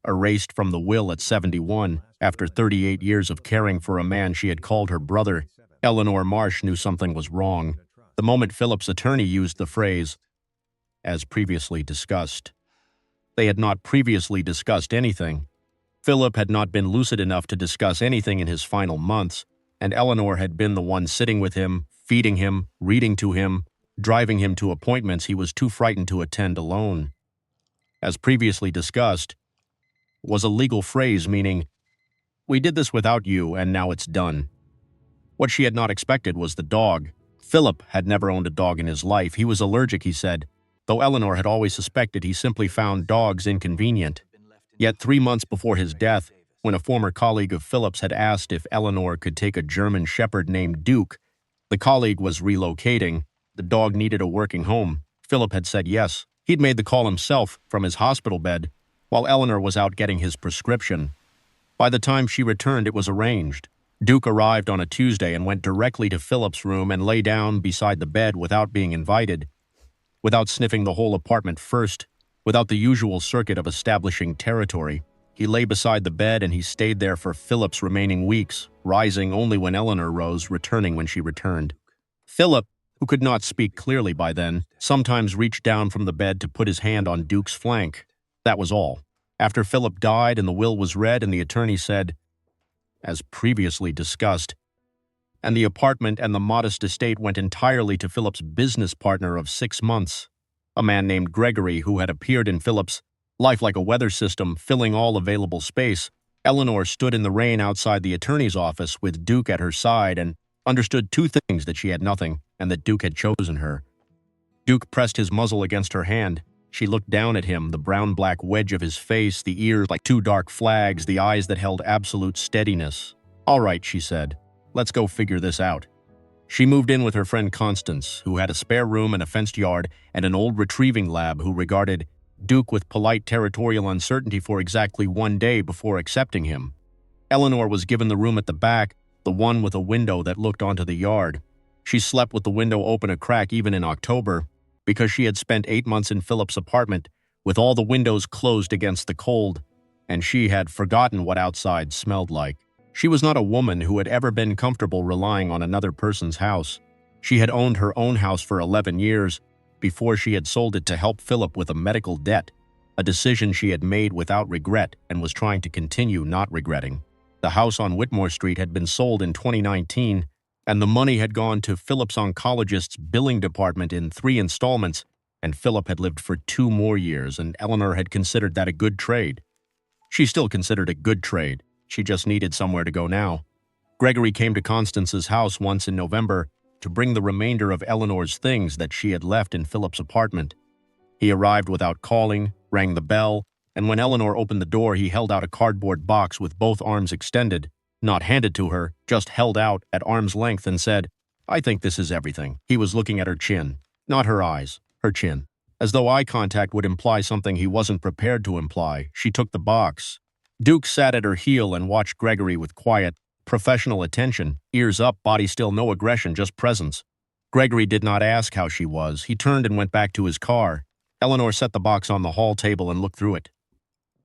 erased from the will at 71 after 38 years of caring for a man she had called her brother, Eleanor Marsh knew something was wrong the moment Philip's attorney used the phrase, as previously discussed. They had not previously discussed anything. Philip had not been lucid enough to discuss anything in his final months, and Eleanor had been the one sitting with him, feeding him, reading to him, driving him to appointments he was too frightened to attend alone. As previously discussed, was a legal phrase meaning, "We did this without you, and now it's done." What she had not expected was the dog. Philip had never owned a dog in his life. He was allergic, he said, though Eleanor had always suspected he simply found dogs inconvenient. Yet 3 months before his death, when a former colleague of Philip's had asked if Eleanor could take a German shepherd named Duke, the colleague was relocating, the dog needed a working home. Philip had said yes. He'd made the call himself from his hospital bed, while Eleanor was out getting his prescription. By the time she returned, it was arranged. Duke arrived on a Tuesday and went directly to Philip's room and lay down beside the bed without being invited, without sniffing the whole apartment first, without the usual circuit of establishing territory. He lay beside the bed and he stayed there for Philip's remaining weeks, rising only when Eleanor rose, returning when she returned. Philip, who could not speak clearly by then, sometimes reached down from the bed to put his hand on Duke's flank. That was all. After Philip died and the will was read and the attorney said, as previously discussed, and the apartment and the modest estate went entirely to Philip's business partner of 6 months, a man named Gregory who had appeared in Philip's life like a weather system, filling all available space. Eleanor stood in the rain outside the attorney's office with Duke at her side and understood 2 things: that she had nothing and that Duke had chosen her. Duke pressed his muzzle against her hand. She looked down at him, the brown-black wedge of his face, the ears like 2 dark flags, the eyes that held absolute steadiness. "All right," she said. "Let's go figure this out." She moved in with her friend Constance, who had a spare room and a fenced yard and an old retrieving lab, who regarded Duke with polite territorial uncertainty for exactly 1 day before accepting him. Eleanor was given the room at the back, the one with a window that looked onto the yard. She slept with the window open a crack even in October, because she had spent 8 months in Philip's apartment with all the windows closed against the cold, and she had forgotten what outside smelled like. She was not a woman who had ever been comfortable relying on another person's house. She had owned her own house for 11 years before she had sold it to help Philip with a medical debt, a decision she had made without regret and was trying to continue not regretting. The house on Whitmore Street had been sold in 2019, and the money had gone to Philip's oncologist's billing department in 3 installments, and Philip had lived for 2 more years, and Eleanor had considered that a good trade. She still considered it a good trade. She just needed somewhere to go now. Gregory came to Constance's house once in November to bring the remainder of Eleanor's things that she had left in Philip's apartment. He arrived without calling, rang the bell, and when Eleanor opened the door, he held out a cardboard box with both arms extended, not handed to her, just held out at arm's length, and said, "I think this is everything." He was looking at her chin, not her eyes, her chin. As though eye contact would imply something he wasn't prepared to imply, she took the box. Duke sat at her heel and watched Gregory with quiet, professional attention, ears up, body still, no aggression, just presence. Gregory did not ask how she was. He turned and went back to his car. Eleanor set the box on the hall table and looked through it.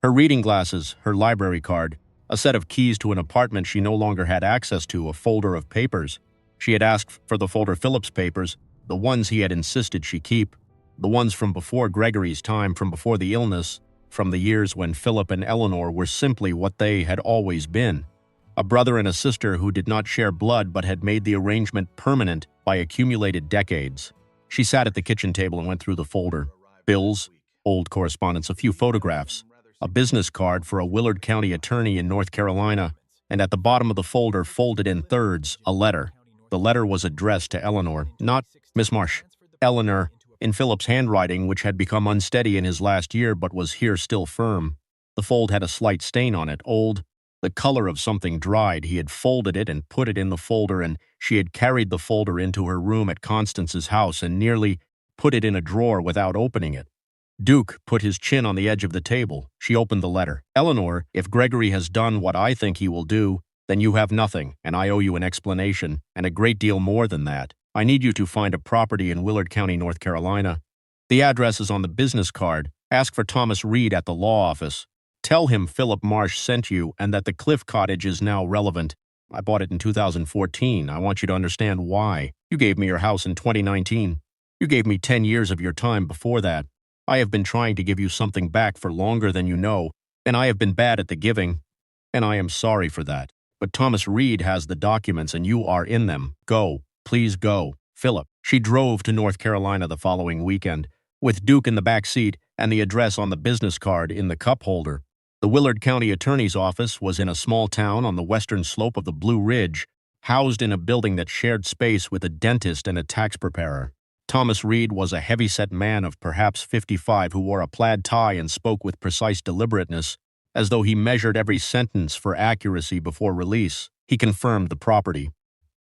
Her reading glasses, her library card, a set of keys to an apartment she no longer had access to, a folder of papers. She had asked for the folder Philip's papers, the ones he had insisted she keep, the ones from before Gregory's time, from before the illness, from the years when Philip and Eleanor were simply what they had always been, a brother and a sister who did not share blood but had made the arrangement permanent by accumulated decades. She sat at the kitchen table and went through the folder. Bills, old correspondence, a few photographs, a business card for a Willard County attorney in North Carolina, and at the bottom of the folder, folded in thirds, a letter. The letter was addressed to Eleanor, not Miss Marsh, Eleanor, in Philip's handwriting, which had become unsteady in his last year but was here still firm. The fold had a slight stain on it, old, the color of something dried. He had folded it and put it in the folder, and she had carried the folder into her room at Constance's house and nearly put it in a drawer without opening it. Duke put his chin on the edge of the table. She opened the letter. "Eleanor, if Gregory has done what I think he will do, then you have nothing, and I owe you an explanation, and a great deal more than that. I need you to find a property in Willard County, North Carolina. The address is on the business card. Ask for Thomas Reed at the law office. Tell him Philip Marsh sent you and that the Cliff Cottage is now relevant. I bought it in 2014. I want you to understand why. You gave me your house in 2019. You gave me 10 years of your time before that. I have been trying to give you something back for longer than you know, and I have been bad at the giving, and I am sorry for that. But Thomas Reed has the documents and you are in them. Go. Please go. Philip. She drove to North Carolina the following weekend, with Duke in the back seat and the address on the business card in the cup holder. The Willard County Attorney's office was in a small town on the western slope of the Blue Ridge, housed in a building that shared space with a dentist and a tax preparer. Thomas Reed was a heavy-set man of perhaps 55 who wore a plaid tie and spoke with precise deliberateness, as though he measured every sentence for accuracy before release. He confirmed the property.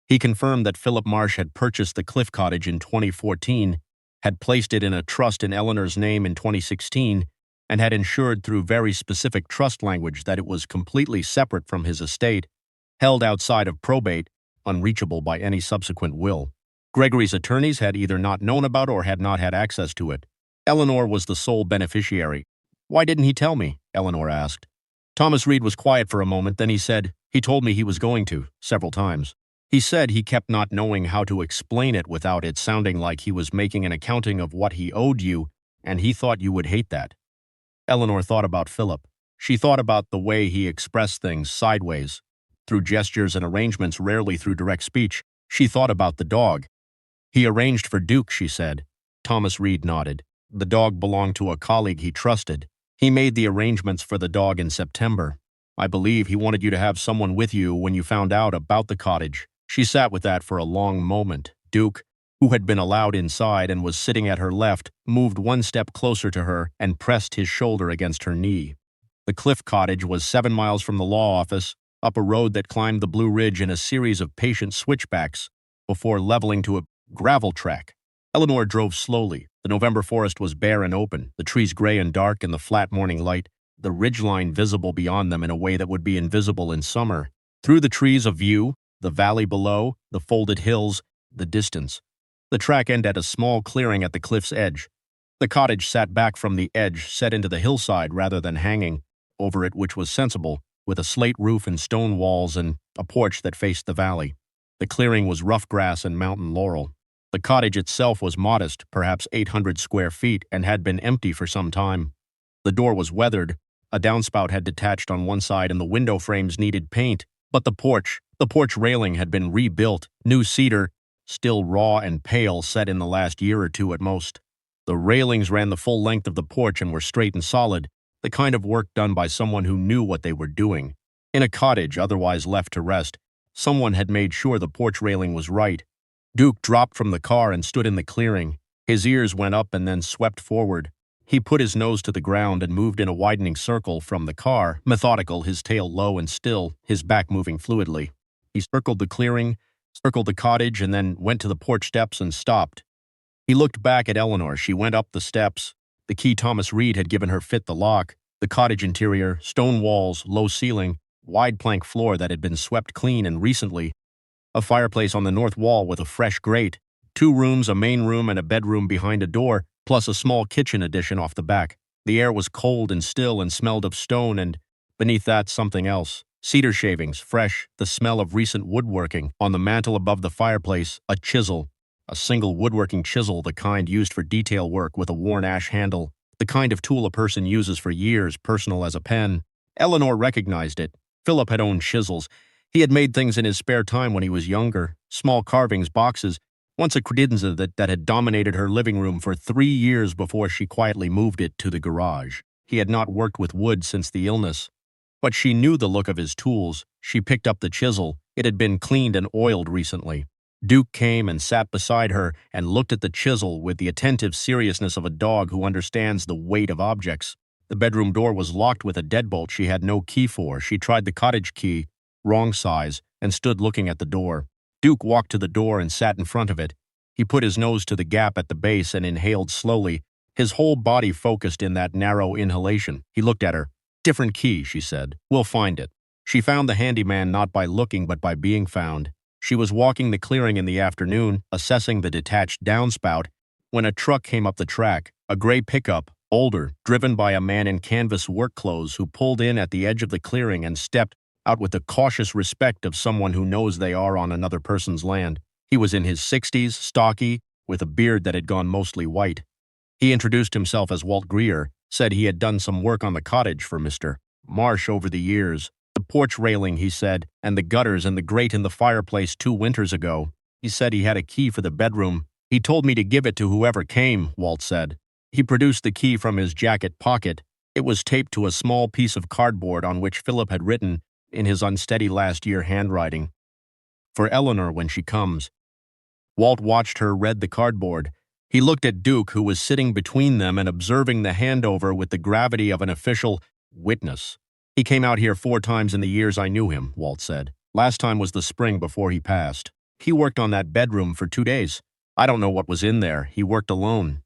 He confirmed that Philip Marsh had purchased the Cliff Cottage in 2014, had placed it in a trust in Eleanor's name in 2016, and had ensured through very specific trust language that it was completely separate from his estate, held outside of probate, unreachable by any subsequent will. Gregory's attorneys had either not known about or had not had access to it. Eleanor was the sole beneficiary. Why didn't he tell me? Eleanor asked. Thomas Reed was quiet for a moment, then he said, he told me he was going to, several times. He said he kept not knowing how to explain it without it sounding like he was making an accounting of what he owed you, and he thought you would hate that. Eleanor thought about Philip. She thought about the way he expressed things sideways, through gestures and arrangements, rarely through direct speech. She thought about the dog. He arranged for Duke, she said. Thomas Reed nodded. The dog belonged to a colleague he trusted. He made the arrangements for the dog in September. I believe he wanted you to have someone with you when you found out about the cottage. She sat with that for a long moment. Duke, who had been allowed inside and was sitting at her left, moved one step closer to her and pressed his shoulder against her knee. The Cliff Cottage was 7 miles from the law office, up a road that climbed the Blue Ridge in a series of patient switchbacks before leveling to a gravel track. Eleanor drove slowly. The November forest was bare and open, the trees gray and dark in the flat morning light, the ridgeline visible beyond them in a way that would be invisible in summer. Through the trees a view, the valley below, the folded hills, the distance. The track ended at a small clearing at the cliff's edge. The cottage sat back from the edge, set into the hillside rather than hanging over it, which was sensible, with a slate roof and stone walls and a porch that faced the valley. The clearing was rough grass and mountain laurel. The cottage itself was modest, perhaps 800 square feet, and had been empty for some time. The door was weathered, a downspout had detached on one side and the window frames needed paint, but the porch railing had been rebuilt, new cedar, still raw and pale, set in the last year or two at most. The railings ran the full length of the porch and were straight and solid, the kind of work done by someone who knew what they were doing. In a cottage otherwise left to rest, someone had made sure the porch railing was right. Duke dropped from the car and stood in the clearing. His ears went up and then swept forward. He put his nose to the ground and moved in a widening circle from the car, methodical, his tail low and still, his back moving fluidly. He circled the clearing, circled the cottage, and then went to the porch steps and stopped. He looked back at Eleanor. She went up the steps. The key Thomas Reed had given her fit the lock. The cottage interior, stone walls, low ceiling, wide plank floor that had been swept clean and recently, a fireplace on the north wall with a fresh grate, 2 rooms, a main room and a bedroom behind a door, plus a small kitchen addition off the back. The air was cold and still and smelled of stone, and beneath that something else. Cedar shavings, fresh, the smell of recent woodworking. On the mantel above the fireplace, a chisel, a single woodworking chisel, the kind used for detail work with a worn ash handle, the kind of tool a person uses for years, personal as a pen. Eleanor recognized it. Philip had owned chisels. He had made things in his spare time when he was younger, small carvings, boxes, once a credenza that had dominated her living room for 3 years before she quietly moved it to the garage. He had not worked with wood since the illness, but she knew the look of his tools. She picked up the chisel. It had been cleaned and oiled recently. Duke came and sat beside her and looked at the chisel with the attentive seriousness of a dog who understands the weight of objects. The bedroom door was locked with a deadbolt she had no key for. She tried the cottage key, wrong size, and stood looking at the door. Duke walked to the door and sat in front of it. He put his nose to the gap at the base and inhaled slowly, his whole body focused in that narrow inhalation. He looked at her. "Different key," she said. "We'll find it." She found the handyman not by looking but by being found. She was walking the clearing in the afternoon, assessing the detached downspout, when a truck came up the track, a gray pickup, older, driven by a man in canvas work clothes who pulled in at the edge of the clearing and stepped out with the cautious respect of someone who knows they are on another person's land. He was in his 60s, stocky, with a beard that had gone mostly white. He introduced himself as Walt Greer, said he had done some work on the cottage for Mr. Marsh over the years. The porch railing, he said, and the gutters and the grate in the fireplace 2 winters ago. He said he had a key for the bedroom. He told me to give it to whoever came, Walt said. He produced the key from his jacket pocket. It was taped to a small piece of cardboard on which Philip had written, in his unsteady last-year handwriting, "For Eleanor when she comes." Walt watched her read the cardboard. He looked at Duke, who was sitting between them and observing the handover with the gravity of an official witness. "He came out here 4 times in the years I knew him," Walt said. "Last time was the spring before he passed. He worked on that bedroom for 2 days. I don't know what was in there. He worked alone.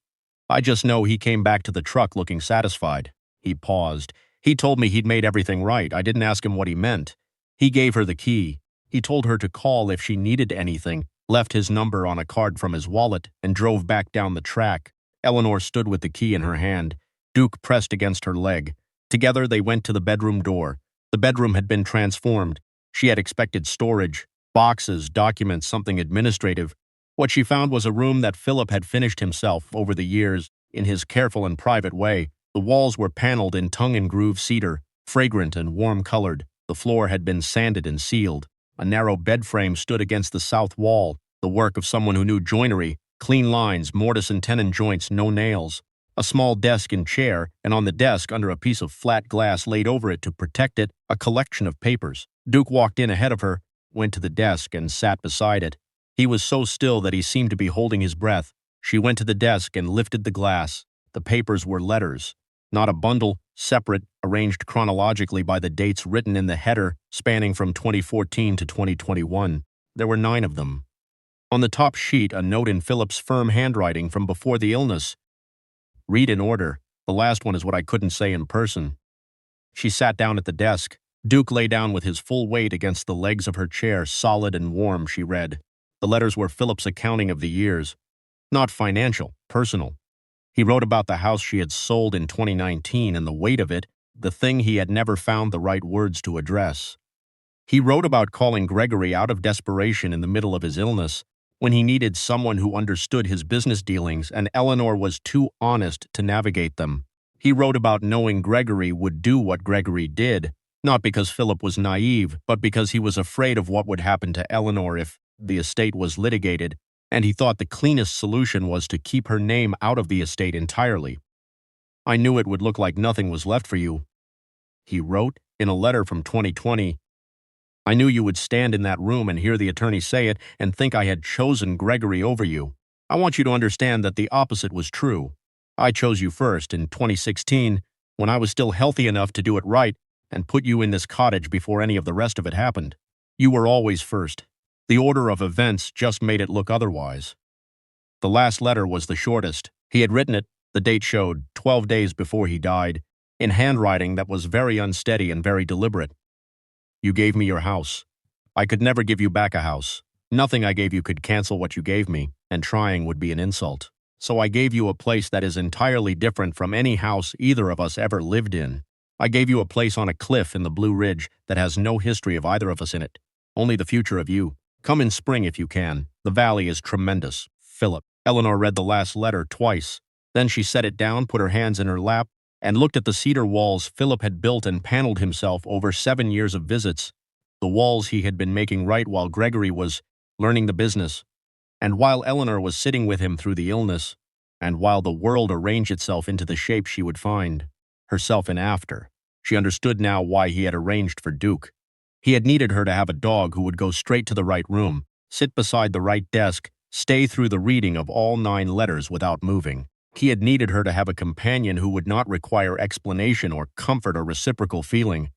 I just know he came back to the truck looking satisfied." He paused. "He told me he'd made everything right. I didn't ask him what he meant. He gave her the key. He told her to call if she needed anything, left his number on a card from his wallet, and drove back down the track." Eleanor stood with the key in her hand. Duke pressed against her leg. Together they went to the bedroom door. The bedroom had been transformed. She had expected storage, boxes, documents, something administrative. What she found was a room that Philip had finished himself over the years in his careful and private way. The walls were paneled in tongue-and-groove cedar, fragrant and warm-colored. The floor had been sanded and sealed. A narrow bed frame stood against the south wall, the work of someone who knew joinery, clean lines, mortise and tenon joints, no nails. A small desk and chair, and on the desk, under a piece of flat glass laid over it to protect it, a collection of papers. Duke walked in ahead of her, went to the desk, and sat beside it. He was so still that he seemed to be holding his breath. She went to the desk and lifted the glass. The papers were letters. Not a bundle, separate, arranged chronologically by the dates written in the header, spanning from 2014 to 2021. There were 9 of them. On the top sheet, a note in Philip's firm handwriting from before the illness. "Read in order. The last one is what I couldn't say in person." She sat down at the desk. Duke lay down with his full weight against the legs of her chair, solid and warm, she read. The letters were Philip's accounting of the years. Not financial, personal. He wrote about the house she had sold in 2019 and the weight of it, the thing he had never found the right words to address. He wrote about calling Gregory out of desperation in the middle of his illness, when he needed someone who understood his business dealings and Eleanor was too honest to navigate them. He wrote about knowing Gregory would do what Gregory did, not because Philip was naive, but because he was afraid of what would happen to Eleanor if the estate was litigated, and he thought the cleanest solution was to keep her name out of the estate entirely. "I knew it would look like nothing was left for you," he wrote in a letter from 2020. "I knew you would stand in that room and hear the attorney say it and think I had chosen Gregory over you. I want you to understand that the opposite was true. I chose you first in 2016, when I was still healthy enough to do it right and put you in this cottage before any of the rest of it happened. You were always first. The order of events just made it look otherwise." The last letter was the shortest. He had written it, the date showed, 12 days before he died, in handwriting that was very unsteady and very deliberate. "You gave me your house. I could never give you back a house. Nothing I gave you could cancel what you gave me, and trying would be an insult. So I gave you a place that is entirely different from any house either of us ever lived in. I gave you a place on a cliff in the Blue Ridge that has no history of either of us in it, only the future of you. Come in spring if you can. The valley is tremendous. Philip." Eleanor read the last letter twice. Then she set it down, put her hands in her lap, and looked at the cedar walls Philip had built and paneled himself over 7 years of visits, the walls he had been making right while Gregory was learning the business, and while Eleanor was sitting with him through the illness, and while the world arranged itself into the shape she would find herself in after. She understood now why he had arranged for Duke. He had needed her to have a dog who would go straight to the right room, sit beside the right desk, stay through the reading of all 9 letters without moving. He had needed her to have a companion who would not require explanation or comfort or reciprocal feeling.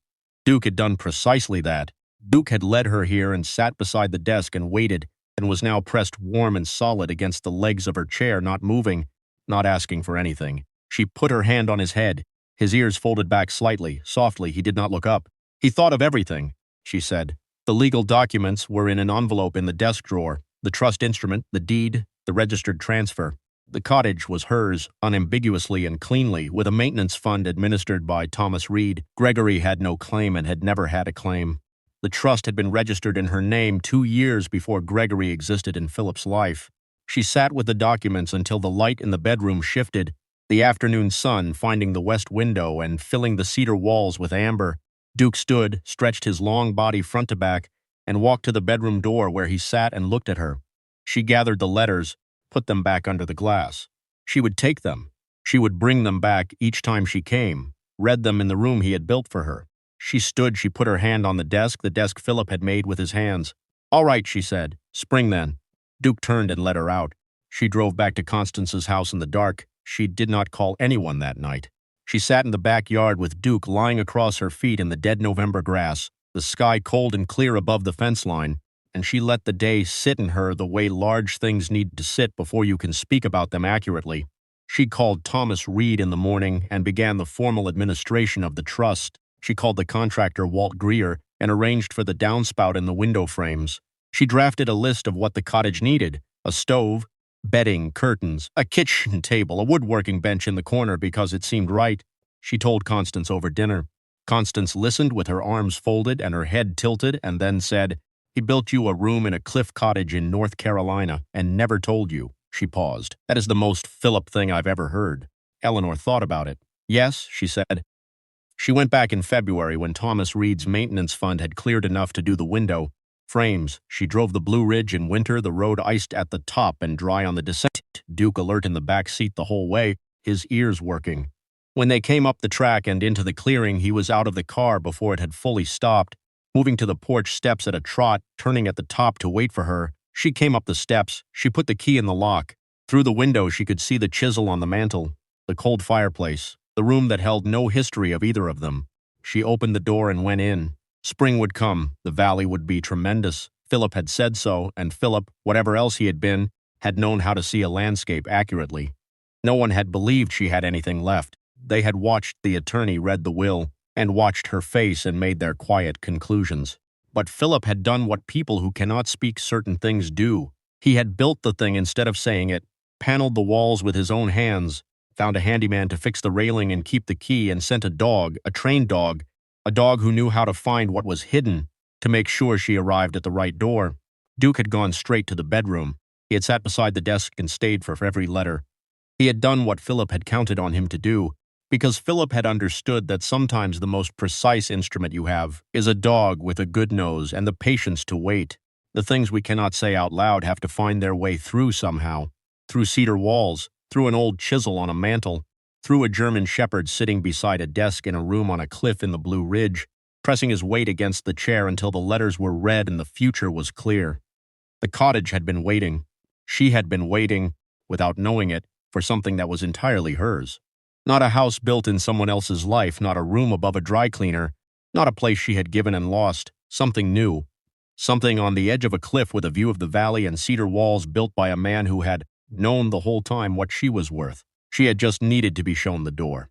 Duke had done precisely that. Duke had led her here and sat beside the desk and waited, and was now pressed warm and solid against the legs of her chair, not moving, not asking for anything. She put her hand on his head. His ears folded back slightly, softly. He did not look up. "He thought of everything," she said. "The legal documents were in an envelope in the desk drawer, the trust instrument, the deed, the registered transfer. The cottage was hers, unambiguously and cleanly, with a maintenance fund administered by Thomas Reed. Gregory had no claim and had never had a claim. The trust had been registered in her name 2 years before Gregory existed in Philip's life. She sat with the documents until the light in the bedroom shifted, the afternoon sun finding the west window and filling the cedar walls with amber. Duke stood, stretched his long body front to back, and walked to the bedroom door where he sat and looked at her. She gathered the letters, put them back under the glass. She would take them. She would bring them back each time she came, read them in the room he had built for her. She stood, she put her hand on the desk Philip had made with his hands. "All right," she said. "Spring then." Duke turned and let her out. She drove back to Constance's house in the dark. She did not call anyone that night. She sat in the backyard with Duke lying across her feet in the dead November grass, the sky cold and clear above the fence line, and she let the day sit in her the way large things need to sit before you can speak about them accurately. She called Thomas Reed in the morning and began the formal administration of the trust. She called the contractor Walt Greer and arranged for the downspout and the window frames. She drafted a list of what the cottage needed: a stove, bedding, curtains, a kitchen table, a woodworking bench in the corner because it seemed right. She told Constance over dinner. Constance listened with her arms folded and her head tilted and then said, "He built you a room in a cliff cottage in North Carolina and never told you." She paused. "That is the most Philip thing I've ever heard." Eleanor thought about it. "Yes," she said. She went back in February when Thomas Reed's maintenance fund had cleared enough to do the window frames. She drove the Blue Ridge in winter, the road iced at the top and dry on the descent. Duke alert in the back seat the whole way, his ears working. When they came up the track and into the clearing, he was out of the car before it had fully stopped, moving to the porch steps at a trot, turning at the top to wait for her. She came up the steps. She put the key in the lock. Through the window, she could see the chisel on the mantel, the cold fireplace, the room that held no history of either of them. She opened the door and went in. Spring would come. The valley would be tremendous. Philip had said so, and Philip, whatever else he had been, had known how to see a landscape accurately. No one had believed she had anything left. They had watched the attorney read the will, and watched her face and made their quiet conclusions. But Philip had done what people who cannot speak certain things do. He had built the thing instead of saying it, paneled the walls with his own hands, found a handyman to fix the railing and keep the key, and sent a dog, a trained dog, a dog who knew how to find what was hidden, to make sure she arrived at the right door. Duke had gone straight to the bedroom. He had sat beside the desk and stayed for every letter. He had done what Philip had counted on him to do, because Philip had understood that sometimes the most precise instrument you have is a dog with a good nose and the patience to wait. The things we cannot say out loud have to find their way through somehow, through cedar walls, through an old chisel on a mantel, through a German shepherd sitting beside a desk in a room on a cliff in the Blue Ridge, pressing his weight against the chair until the letters were read and the future was clear. The cottage had been waiting. She had been waiting, without knowing it, for something that was entirely hers. Not a house built in someone else's life, not a room above a dry cleaner, not a place she had given and lost, something new. Something on the edge of a cliff with a view of the valley and cedar walls built by a man who had known the whole time what she was worth. She had just needed to be shown the door.